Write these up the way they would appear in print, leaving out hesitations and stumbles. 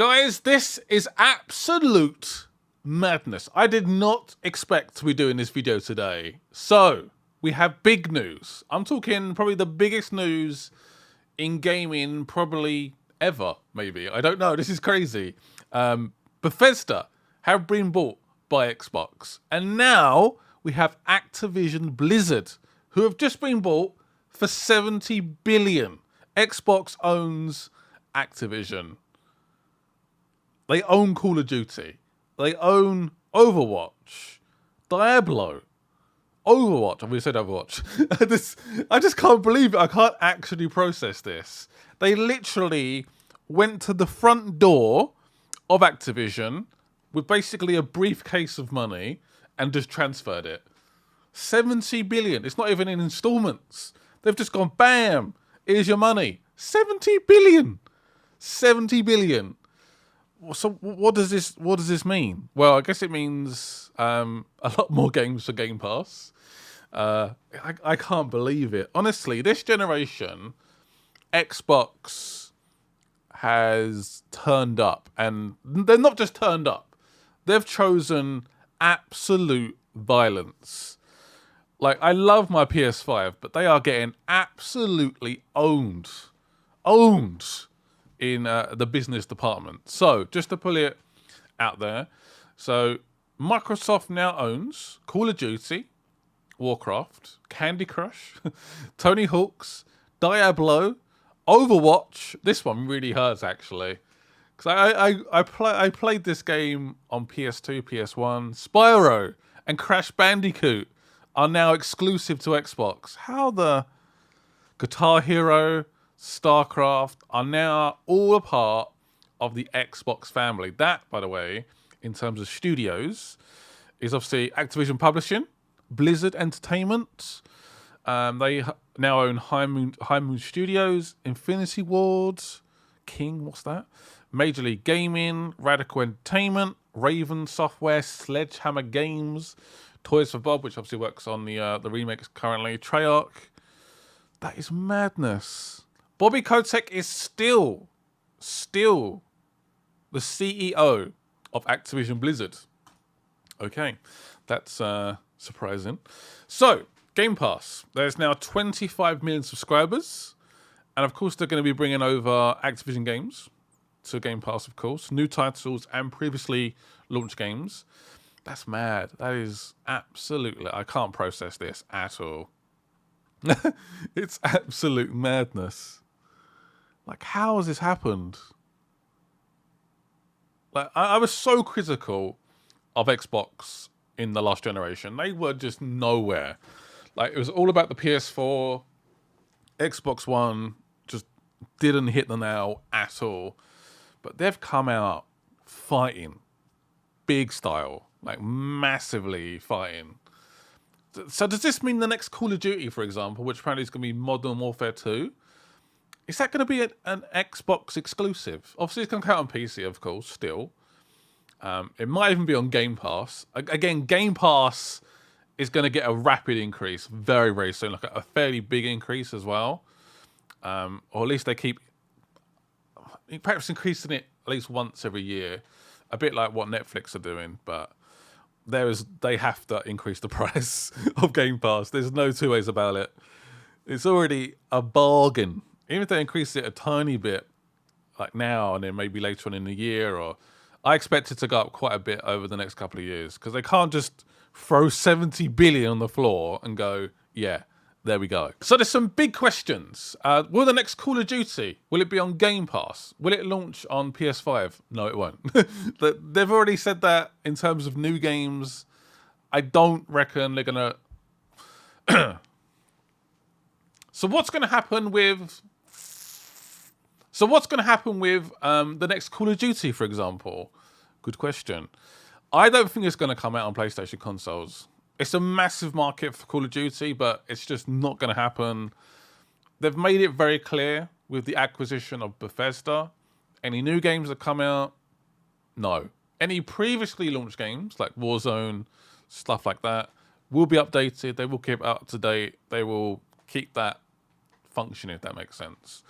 Guys, this is absolute madness. I did not expect to be doing this video today. So, we have big news. I'm talking probably the biggest news in gaming probably ever, maybe. I don't know. This is crazy. Bethesda have been bought by Xbox. And now we have Activision Blizzard, who have just been bought for 70 billion. Xbox owns Activision. They own Call of Duty. They own Overwatch. Diablo. Overwatch. We said Overwatch. I just can't believe it. I can't actually process this. They literally went to the front door of Activision with basically a briefcase of money and just transferred it. 70 billion. It's not even in installments. They've just gone, bam, here's your money. 70 billion. 70 billion. So what does this mean? Well, I guess it means a lot more games for Game Pass. I can't believe it. Honestly, this generation, Xbox has turned up, and they're not just turned up. They've chosen absolute violence. Like, I love my PS5, but they are getting absolutely owned in the business department. So, just to pull it out there. So, Microsoft now owns Call of Duty, Warcraft, Candy Crush, Tony Hawk's, Diablo, Overwatch. This one really hurts, actually. Because I played this game on PS2, PS1. Spyro and Crash Bandicoot are now exclusive to Xbox. How the Guitar Hero, StarCraft are now all a part of the Xbox family. That, by the way, in terms of studios, is obviously Activision Publishing, Blizzard Entertainment. They now own High Moon Studios, Infinity Ward, King, what's that? Major League Gaming, Radical Entertainment, Raven Software, Sledgehammer Games, Toys for Bob, which obviously works on the remakes currently, Treyarch. That is madness. Bobby Kotick is still the CEO of Activision Blizzard. Okay, that's surprising. So, Game Pass. There's now 25 million subscribers. And of course, they're going to be bringing over Activision games to Game Pass, of course. New titles and previously launched games. That's mad. That is absolutely... I can't process this at all. It's absolute madness. Like, how has this happened? Like, I was so critical of Xbox in the last generation. They were just nowhere. Like, it was all about the PS4. Xbox One just didn't hit the nail at all. But they've come out fighting. Big style. Like, massively fighting. So does this mean the next Call of Duty, for example, which apparently is going to be Modern Warfare 2, is that going to be an Xbox exclusive? Obviously, it's going to come out on PC, of course, still. It might even be on Game Pass. Again, Game Pass is going to get a rapid increase very, very soon, like a fairly big increase as well. Or at least they keep perhaps increasing it at least once every year, a bit like what Netflix are doing, but they have to increase the price of Game Pass. There's no two ways about it. It's already a bargain. Even if they increase it a tiny bit, like now and then maybe later on in the year, or I expect it to go up quite a bit over the next couple of years, because they can't just throw 70 billion on the floor and go, yeah, there we go. So there's some big questions. Will the next Call of Duty, will it be on Game Pass? Will it launch on PS5? No, it won't. They've already said that in terms of new games. I don't reckon they're going to... So what's going to happen with... the next Call of Duty, for example? Good question. I don't think it's going to come out on PlayStation consoles. It's a massive market for Call of Duty, but it's just not going to happen. They've made it very clear with the acquisition of Bethesda. Any new games that come out, no. Any previously launched games, like Warzone, stuff like that, will be updated. They will keep up to date. They will keep that functioning, if that makes sense.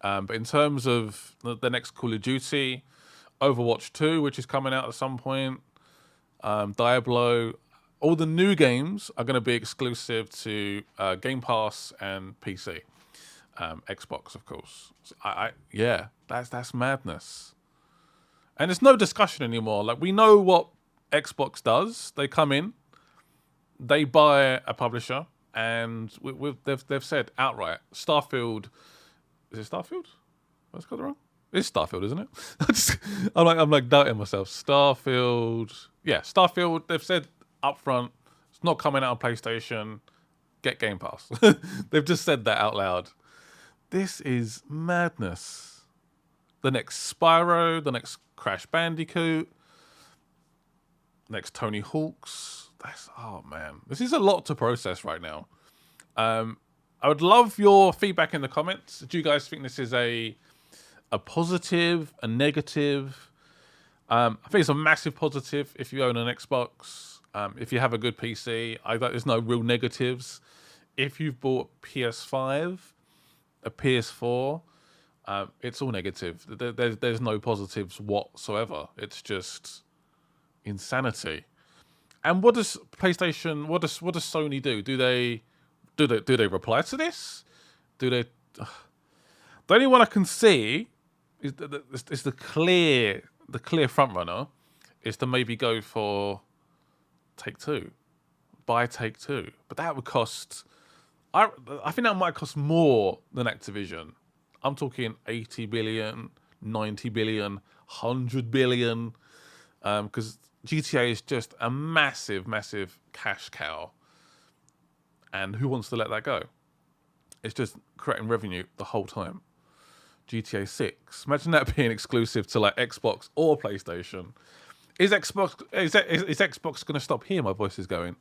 But in terms of the next Call of Duty, Overwatch 2, which is coming out at some point. Diablo. All the new games are going to be exclusive to Game Pass and PC. Xbox, of course. So yeah, that's madness. And there's no discussion anymore. Like, we know what Xbox does. They come in, they buy a publisher, and they've said outright, Starfield. Is it Starfield? What's got it wrong? It's Starfield, isn't it? I'm like doubting myself. Starfield. Yeah, Starfield. They've said up front, it's not coming out on PlayStation. Get Game Pass. They've just said that out loud. This is madness. The next Spyro, the next Crash Bandicoot, next Tony Hawk's. Oh man, this is a lot to process right now. I would love your feedback in the comments. Do you guys think this is a positive, a negative? I think it's a massive positive if you own an Xbox. If you have a good PC, there's no real negatives. If you've bought PS5, a PS4, it's all negative. There's no positives whatsoever. It's just insanity. And what does PlayStation? What does Sony do? Do they reply to this? Do they? The only one I can see is the clear front runner is to maybe go for Take-Two, buy Take-Two, but that would cost. I think that might cost more than Activision. I'm talking 80 billion, 90 billion, 100 billion, because GTA is just a massive, massive cash cow. And who wants to let that go? It's just creating revenue the whole time. GTA 6. Imagine that being exclusive to like Xbox or PlayStation. Is Xbox going to stop here? My voice is going.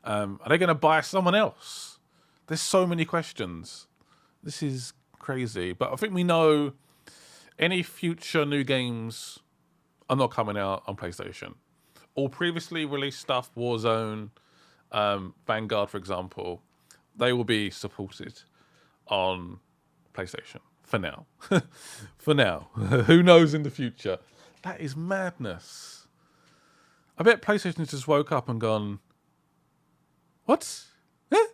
Are they going to buy someone else? There's so many questions. This is crazy. But I think we know any future new games are not coming out on PlayStation. All previously released stuff, Warzone, Vanguard, for example, they will be supported on PlayStation for now. For now. Who knows in the future? That is madness. I bet PlayStation just woke up and gone, what? Eh?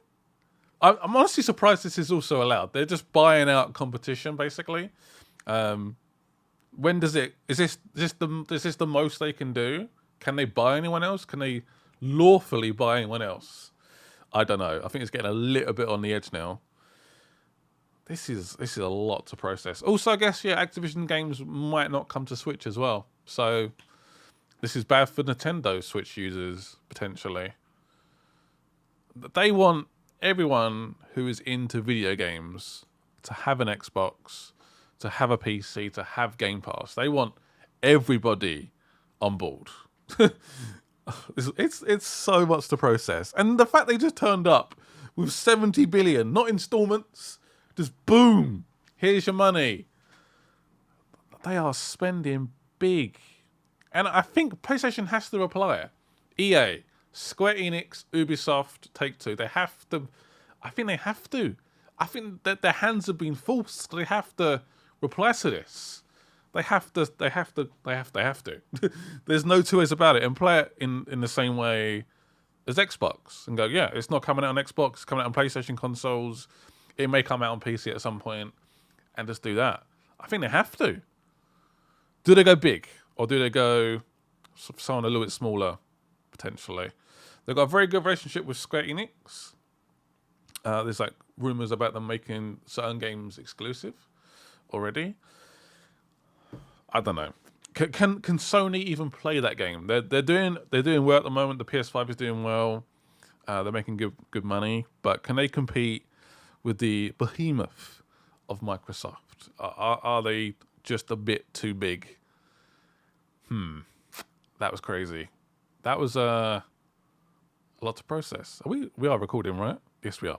I'm honestly surprised this is also allowed. They're just buying out competition, basically. When does it? Is this the most they can do? Can they buy anyone else? Can they lawfully buy anyone else? I don't know. I think it's getting a little bit on the edge now. This is a lot to process. Also, I guess, yeah, Activision games might not come to Switch as well. So this is bad for Nintendo Switch users, potentially. They want everyone who is into video games to have an Xbox, to have a PC, to have Game Pass. They want everybody on board. It's so much to process. And the fact they just turned up with 70 billion, not installments, just boom, here's your money. They are spending big. And I think PlayStation has to reply. EA, Square Enix, Ubisoft, Take-Two, they have to. I think they have to. I think that their hands have been forced. They have to reply to this. They have to. There's no two ways about it. And play it in the same way as Xbox. And go, yeah, it's not coming out on Xbox, it's coming out on PlayStation consoles. It may come out on PC at some point. And just do that. I think they have to. Do they go big? Or do they go someone a little bit smaller, potentially? They've got a very good relationship with Square Enix. There's like rumors about them making certain games exclusive already. I don't know. Can Sony even play that game? They're doing well at the moment. The PS5 is doing well. They're making good money. But can they compete with the behemoth of Microsoft? Are they just a bit too big? That was crazy. That was a lot to process. We are recording, right? Yes, we are.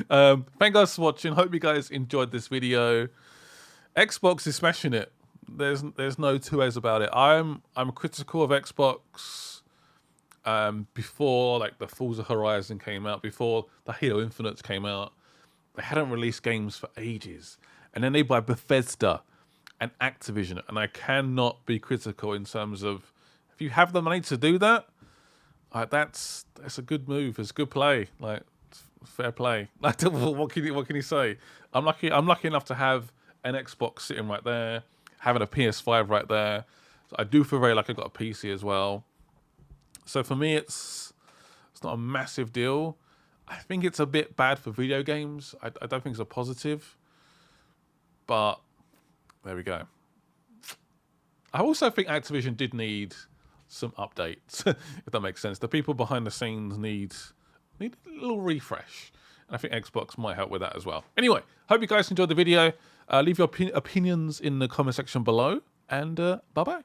Thank you guys for watching. Hope you guys enjoyed this video. Xbox is smashing it. There's no two ways about it. I'm critical of Xbox before like the Forza Horizon came out, before the Halo Infinite came out. They hadn't released games for ages, and then they buy Bethesda, and Activision, and I cannot be critical in terms of if you have the money to do that, that's a good move. It's good play. Like fair play. Like what can you say? I'm lucky enough to have an Xbox sitting right there, having a PS5 right there. So I do feel very like I got a PC as well. So for me, it's not a massive deal. I think it's a bit bad for video games. I don't think it's a positive, but there we go. I also think Activision did need some updates, if that makes sense. The people behind the scenes need a little refresh. And I think Xbox might help with that as well. Anyway, hope you guys enjoyed the video. Leave your opinions in the comment section below, and bye-bye.